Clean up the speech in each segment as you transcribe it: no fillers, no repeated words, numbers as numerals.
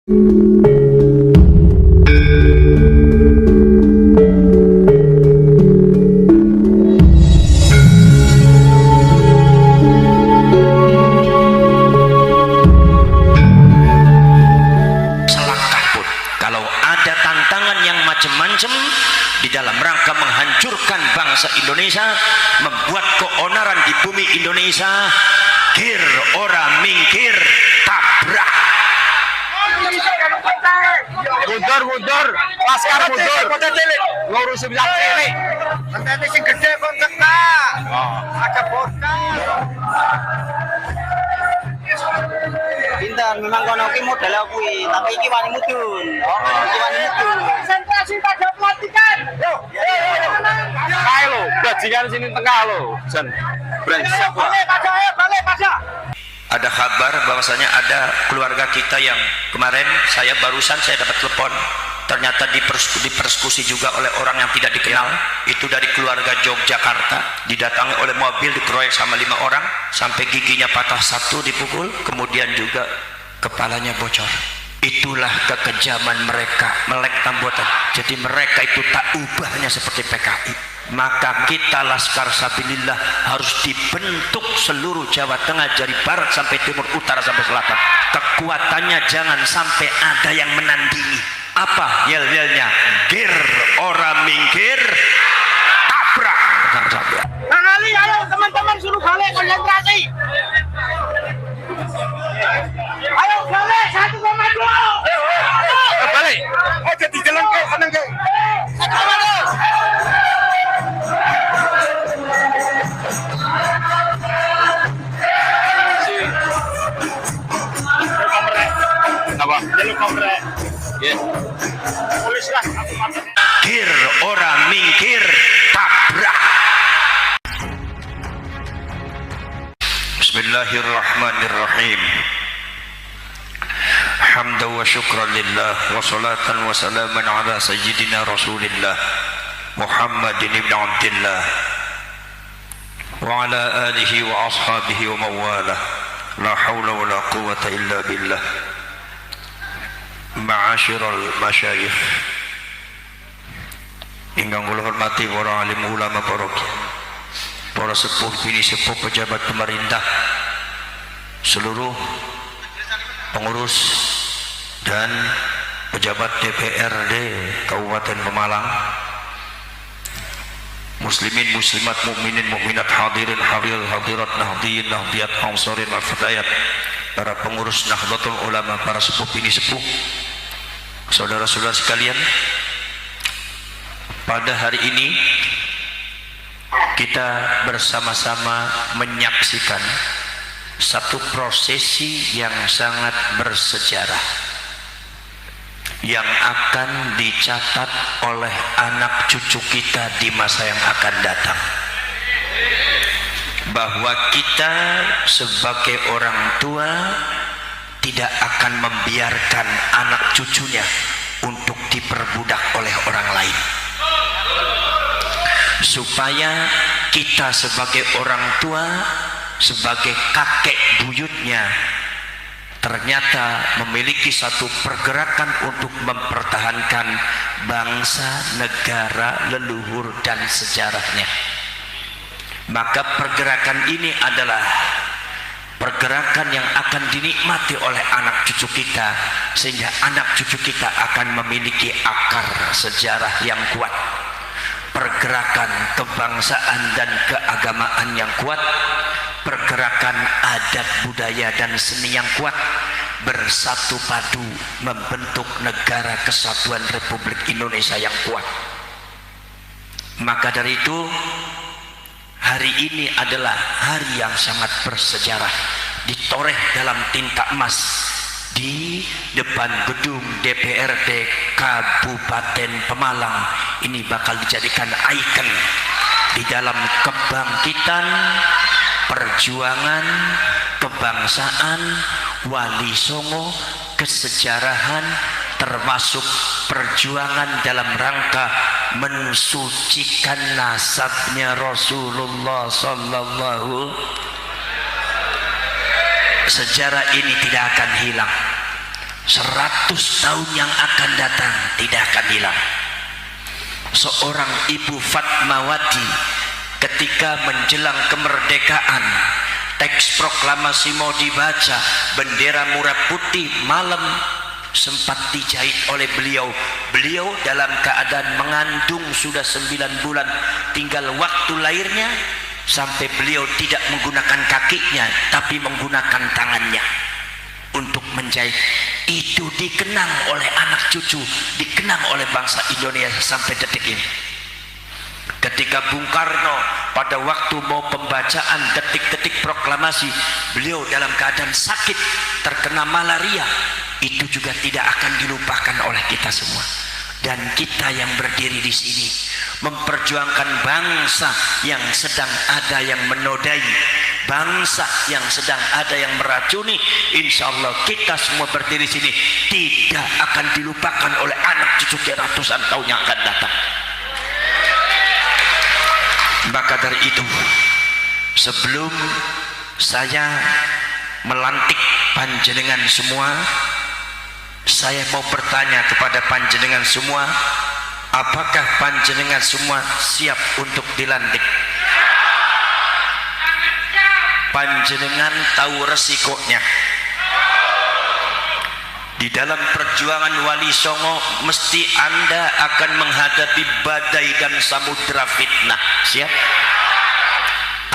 Selangkah pun kalau ada tantangan yang macam-macam di dalam rangka menghancurkan bangsa Indonesia, membuat keonaran di bumi Indonesia, kir ora mingkir, tabrak. Mundur, laskar mundur. Ngurusi bisa cilik. Nanti sing gede kon kena. Ada botol. Pinter, memang kono ki model kuwi, tapi iki wani mudun. Iki wani mudun. Konsentrasi pada pelatihan. Yo. Kae lo, bajingan sini tengah lo. Jan. Brengsek. Balik pada. Ada kabar bahwasanya ada keluarga kita yang kemarin saya dapat telepon, ternyata dipersekusi juga oleh orang yang tidak dikenal. Itu dari keluarga Yogyakarta, didatangi oleh mobil, dikeroyok sama 5 orang sampai giginya patah 1 dipukul, kemudian juga kepalanya bocor. Itulah kekejaman mereka, melek tambuatan. Jadi mereka itu tak ubahnya seperti PKI. Maka kita Laskar Sabilillah harus dibentuk seluruh Jawa Tengah dari barat sampai timur, utara sampai selatan. Kekuatannya jangan sampai ada yang menandingi. Apa yel-yelnya? Gir ora minggir, tabrak. Bang Ali, ayo teman-teman suruh balik, konsentrasi. Ayo balik 1,2. Balik. Oh jadi jalan ke seneng ke. 1,2. Apa? Jalur komre. Ya. Polis lah. Gir ora minggir, tabrak. Bismillahirrahmanirrahim. Hamdan wa syukran lillah wa salatan wa salaman ala sayyidina Rasulillah Muhammadin ibn Abdillah wa ala alihi wa ashabihi wa mawalah. La hawla wa la quwwata illa billah. Ma'asyiral masyayikh, ingkang kula hormati para alim ulama, para sepuh bini sepuh, pejabat pemerintah, seluruh pengurus dan pejabat DPRD Kabupaten Pemalang, muslimin muslimat, mukminin mukminat, hadirin hadirat, nahdiyin nahdiyat, ansarin al-fatayat, para pengurus Nahdlatul Ulama, para sepuh bini sepuh, saudara-saudara sekalian. Pada hari ini kita bersama-sama menyaksikan satu prosesi yang sangat bersejarah yang akan dicatat oleh anak cucu kita di masa yang akan datang, bahwa kita sebagai orang tua tidak akan membiarkan anak cucunya untuk diperbudak oleh orang lain, supaya kita sebagai orang tua, sebagai kakek buyutnya, ternyata memiliki satu pergerakan untuk mempertahankan bangsa, negara, leluhur dan sejarahnya. Maka pergerakan ini adalah pergerakan yang akan dinikmati oleh anak cucu kita, sehingga anak cucu kita akan memiliki akar sejarah yang kuat, pergerakan kebangsaan dan keagamaan yang kuat, pergerakan adat budaya dan seni yang kuat, bersatu padu membentuk negara kesatuan Republik Indonesia yang kuat. Maka dari itu, hari ini adalah hari yang sangat bersejarah, ditoreh dalam tinta emas di depan gedung DPRD Kabupaten Pemalang. Ini bakal dijadikan ikon di dalam kebangkitan, perjuangan, kebangsaan, Wali Songo, kesejarahan, termasuk perjuangan dalam rangka mensucikan nasabnya Rasulullah Sallallahu. Sejarah ini tidak akan hilang. 100 tahun yang akan datang tidak akan hilang. Seorang ibu Fatmawati ketika menjelang kemerdekaan, teks proklamasi mau dibaca, bendera merah putih malam sempat dijahit oleh beliau. Beliau dalam keadaan mengandung sudah 9 bulan, tinggal waktu lahirnya, sampai beliau tidak menggunakan kakinya tapi menggunakan tangannya untuk menjahit. Itu dikenang oleh anak cucu, dikenang oleh bangsa Indonesia sampai detik ini. Ketika Bung Karno pada waktu mau pembacaan detik-detik proklamasi, beliau dalam keadaan sakit terkena malaria, itu juga tidak akan dilupakan oleh kita semua. Dan kita yang berdiri di sini memperjuangkan bangsa yang sedang ada yang menodai, bangsa yang sedang ada yang meracuni. Insya Allah kita semua berdiri sini tidak akan dilupakan oleh anak cucu ratusan tahun yang akan datang. Maka dari itu, sebelum saya melantik panjenengan semua, saya mau bertanya kepada panjenengan semua, apakah panjenengan semua siap untuk dilantik? Panjenengan tahu resikonya. Di dalam perjuangan Wali Songo mesti Anda akan menghadapi badai dan samudra fitnah. Siap?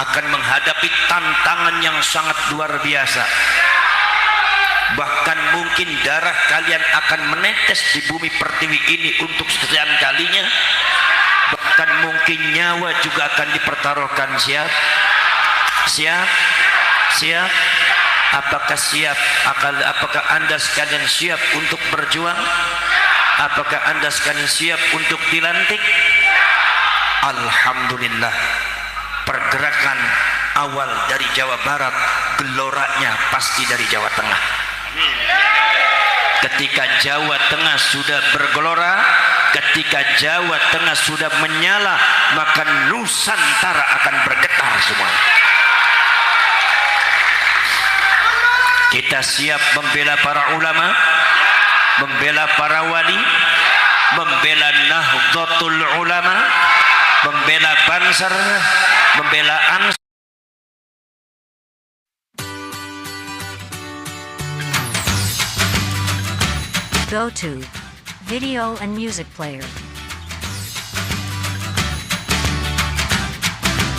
Akan menghadapi tantangan yang sangat luar biasa. Bahkan mungkin darah kalian akan menetes di bumi pertiwi ini untuk sekian kalinya. Bahkan mungkin nyawa juga akan dipertaruhkan. Siap? Siap? Siap? Apakah siap? Apakah Anda sekalian siap untuk berjuang? Apakah Anda sekalian siap untuk dilantik? Alhamdulillah, pergerakan awal dari Jawa Barat, geloranya pasti dari Jawa Tengah. Ketika Jawa Tengah sudah bergelora, ketika Jawa Tengah sudah menyala, maka Nusantara akan bergetar semua. Kita siap membela para ulama, membela para wali, membela Nahdlatul Ulama, membela Bansar, membela Ansar. Go to video and music player.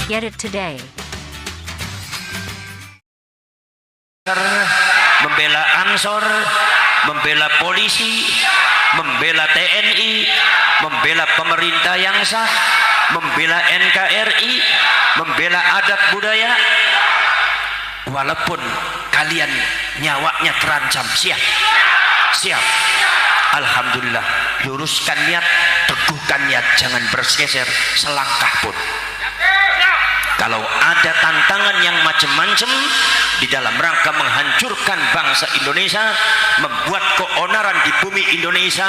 Get it today. Membela Ansor, membela polisi, membela TNI, membela pemerintah yang sah, membela NKRI, membela adat budaya. Walaupun kalian nyawanya terancam, siap? Siap? Alhamdulillah, luruskan niat, teguhkan niat, jangan bergeser selangkah pun. Kalau ada tantangan yang macam-macam di dalam rangka menghancurkan bangsa Indonesia, membuat keonaran di bumi Indonesia,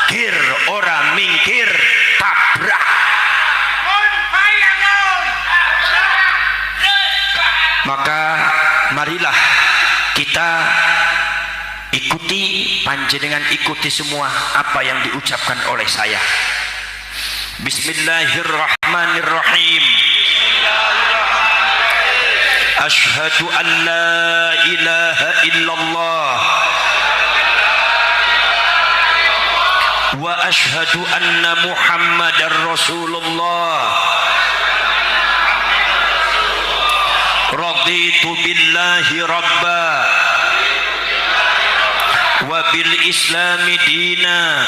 kir ora mingkir, tabrak. Maka marilah kita ikuti, panjenengan ikuti semua apa yang diucapkan oleh saya. Bismillahirrahmanirrahim. Ashhadu an la ilaha illallah wa ashhadu anna Muhammadar Rasulullah. Raditu billahi rabba wa bil islami dina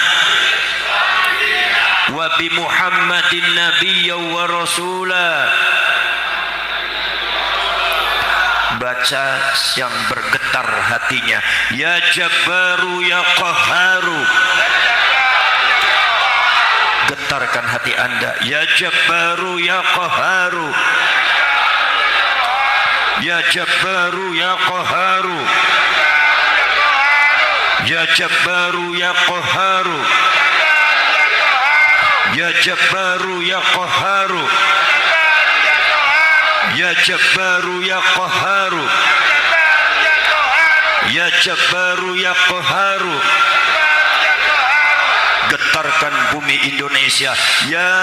wa bi Muhammadin nabiyya wa rasula. Baca yang bergetar hatinya. Ya Jabbaru ya Qahharu. Getarkan hati Anda. Ya Jabbaru ya Qahharu. Ya Jabbaru ya Qahharu. Ya Jabbaru ya Qahharu. Ya Jabbaru ya Qahharu. Ya Jabbaru ya Qahharu. Ya Jabbaru ya Qaharu, getarkan bumi Indonesia. Ya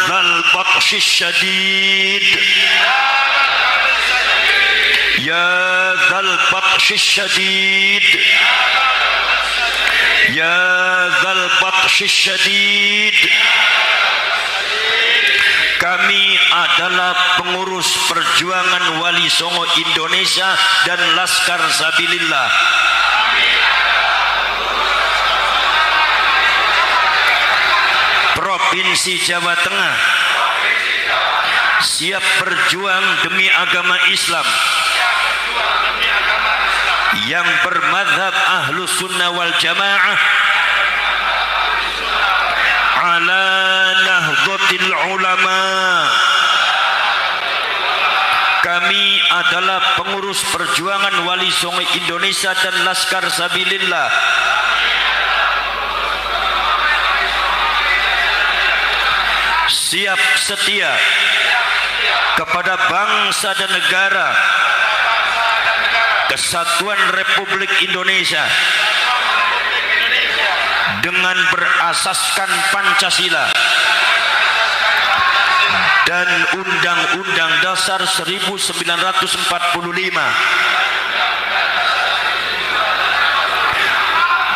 Dzal Batsyis Syadid, Ya Dzal Batsyis Syadid, Ya Dzal Batsyis Syadid. Kami adalah pengurus perjuangan Wali Songo Indonesia dan Laskar Sabilillah. Provinsi Jawa Tengah siap berjuang demi agama Islam yang bermadhab Ahlus Sunnah wal Jamaah ala nahdlatil ulama. Kami adalah pengurus perjuangan Wali Songo Indonesia dan Laskar Sabilillah siap setia kepada bangsa dan negara Kesatuan Republik Indonesia dengan berasaskan Pancasila dan Undang-Undang Dasar 1945.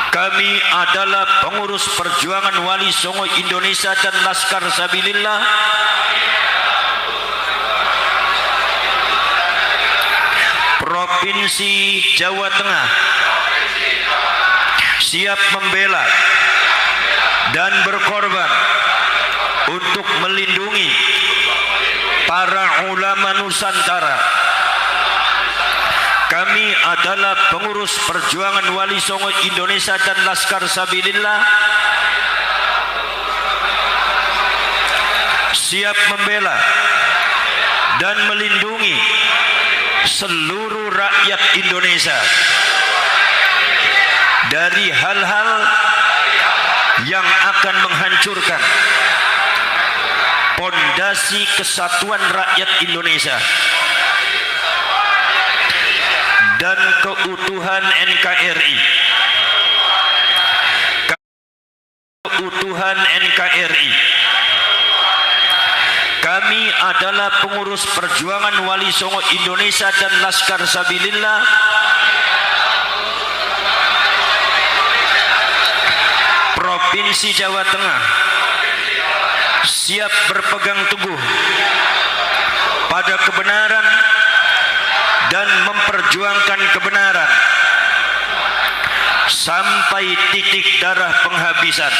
Kami adalah pengurus perjuangan Wali Songo Indonesia dan Laskar Sabilillah Provinsi Jawa Tengah siap membela dan berkorban untuk melindungi para ulama Nusantara. Kami adalah pengurus perjuangan Wali Songo Indonesia dan Laskar Sabilillah siap membela dan melindungi seluruh rakyat Indonesia dari hal-hal yang akan menghancurkan pondasi kesatuan rakyat Indonesia dan keutuhan NKRI. Keutuhan NKRI. Kami adalah pengurus perjuangan Wali Songo Indonesia dan Laskar Sabilillah Provinsi Jawa Tengah siap berpegang teguh pada kebenaran dan memperjuangkan kebenaran sampai titik darah penghabisan.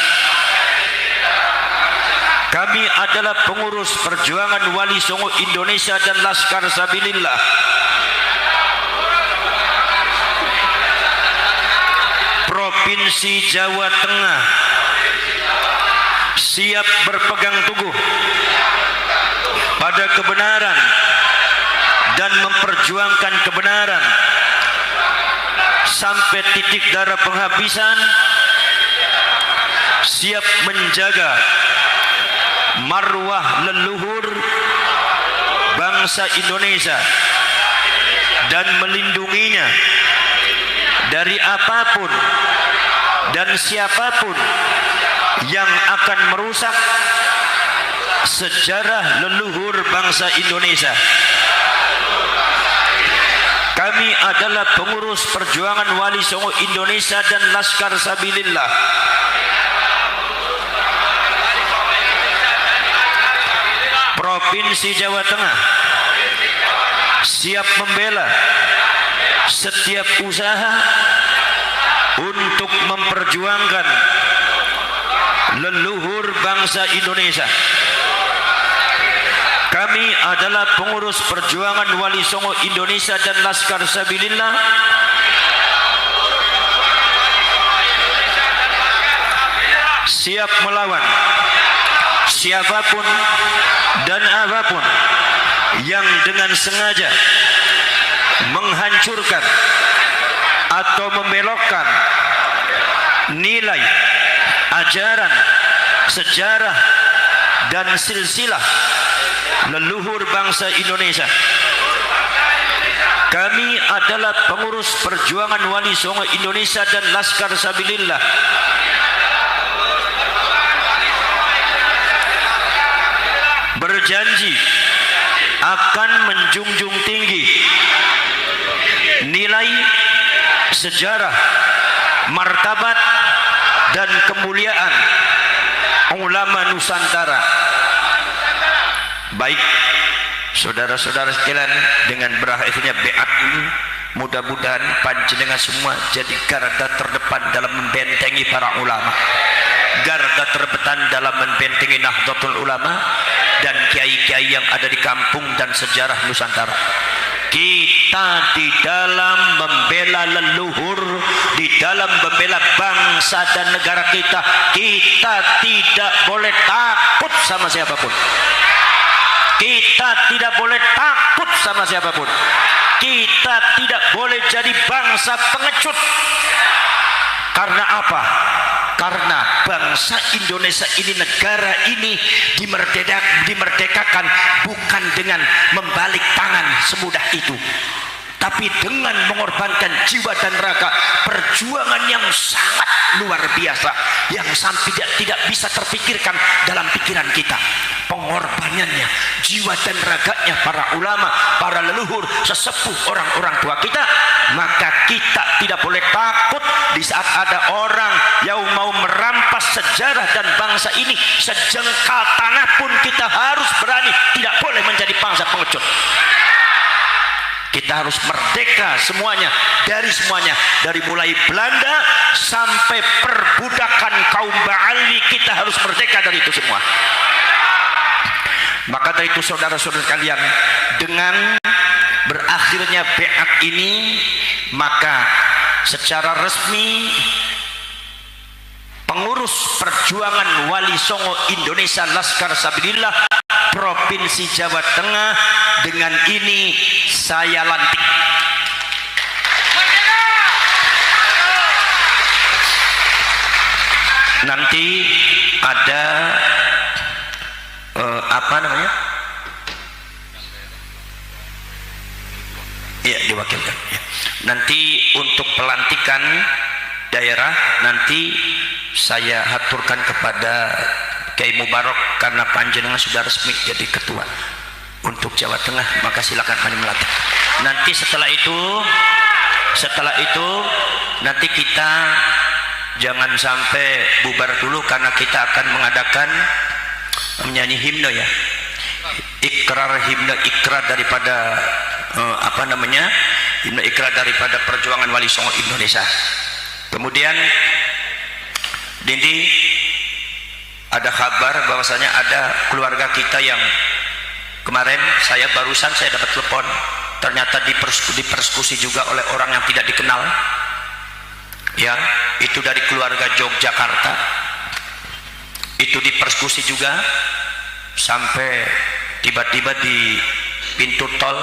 Kami adalah pengurus perjuangan Wali Songo Indonesia dan Laskar Sabilillah Provinsi Jawa Tengah siap berpegang teguh pada kebenaran dan memperjuangkan kebenaran sampai titik darah penghabisan, siap menjaga marwah leluhur bangsa Indonesia dan melindunginya dari apapun dan siapapun yang akan merusak sejarah leluhur bangsa Indonesia. Kami adalah pengurus perjuangan Wali Songo Indonesia dan Laskar Sabilillah Provinsi Jawa Tengah siap membela setiap usaha untuk memperjuangkan leluhur bangsa Indonesia. Kami adalah pengurus perjuangan Wali Songo Indonesia dan Laskar Sabilillah siap melawan siapapun dan apapun yang dengan sengaja menghancurkan atau membelokkan nilai, ajaran, sejarah dan silsilah leluhur bangsa Indonesia. Kami adalah pengurus perjuangan Wali Songo Indonesia dan Laskar Sabilillah. Berjanji akan menjunjung tinggi nilai, sejarah, martabat, dan kemuliaan ulama Nusantara. Baik, saudara-saudara sekalian, dengan berakhirnya beat ini, mudah-mudahan panjenengan semua jadi garda terdepan dalam membentengi para ulama, garda terdepan dalam membentengi Nahdlatul Ulama dan kiai-kiai yang ada di kampung dan sejarah Nusantara. Kita di dalam membela leluhur, di dalam membela bangsa dan negara kita, kita tidak boleh takut sama siapapun. Kita tidak boleh takut sama siapapun. Kita tidak boleh jadi bangsa pengecut. Karena apa? Karena bangsa Indonesia ini, negara ini dimerdekakan bukan dengan membalik tangan semudah itu, tapi dengan mengorbankan jiwa dan raga, perjuangan yang sangat luar biasa, yang sampai tidak bisa terpikirkan dalam pikiran kita. Pengorbanannya, jiwa dan raganya para ulama, para leluhur, sesepuh, orang-orang tua kita. Maka kita tidak boleh takut di saat ada orang yang mau merampas sejarah dan bangsa ini. Sejengkal tanah pun kita harus berani, tidak boleh menjadi bangsa pengecut. Kita harus merdeka semuanya, dari mulai Belanda sampai perbudakan kaum Ba'alwi, kita harus merdeka dari itu semua. Maka dari itu saudara-saudara sekalian, dengan berakhirnya beat ini, maka secara resmi pengurus perjuangan Wali Songo Indonesia Laskar Sabilillah Provinsi Jawa Tengah dengan ini saya lantik. Nanti ada apa namanya? Ya, diwakilkan. Ya. Nanti untuk pelantikan daerah nanti saya haturkan kepada Kiai Mubarak, karena panjenengan sudah resmi jadi ketua untuk Jawa Tengah, maka silakan kami melantik. Nanti setelah itu nanti kita jangan sampai bubar dulu, karena kita akan mengadakan menyanyi himne ya, himne ikrar daripada himne ikrar daripada perjuangan Wali Songo Indonesia. Kemudian Dindi, ada kabar bahwasanya ada keluarga kita yang kemarin barusan saya dapat telepon, ternyata dipersekusi juga oleh orang yang tidak dikenal ya, itu dari keluarga Yogyakarta. Itu dipersekusi juga sampai tiba-tiba di pintu tol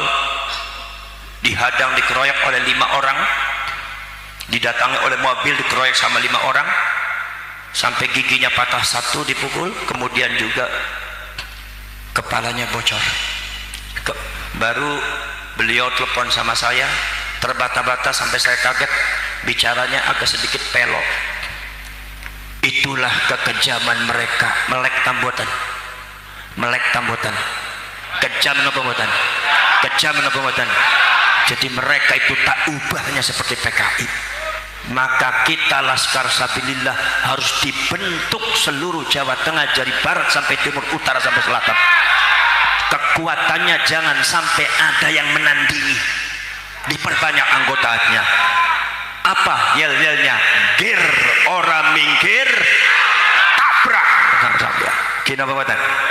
dihadang, dikeroyok oleh 5 orang, didatangi oleh mobil, dikeroyok sama 5 orang sampai giginya patah 1 dipukul, kemudian juga kepalanya bocor. Baru beliau telepon sama saya terbata-bata sampai saya kaget, bicaranya agak sedikit pelok. Itulah kekejaman mereka, melek tambotan, kejam pembuatan. Jadi mereka itu tak ubahnya seperti PKI. Maka kita Laskar Sabilillah harus dibentuk seluruh Jawa Tengah, dari barat sampai timur, utara sampai selatan. Kekuatannya jangan sampai ada yang menandingi, diperbanyak anggotanya. Apa yel-yelnya? Gir orang minggir, tabrak. Kena pembuatan.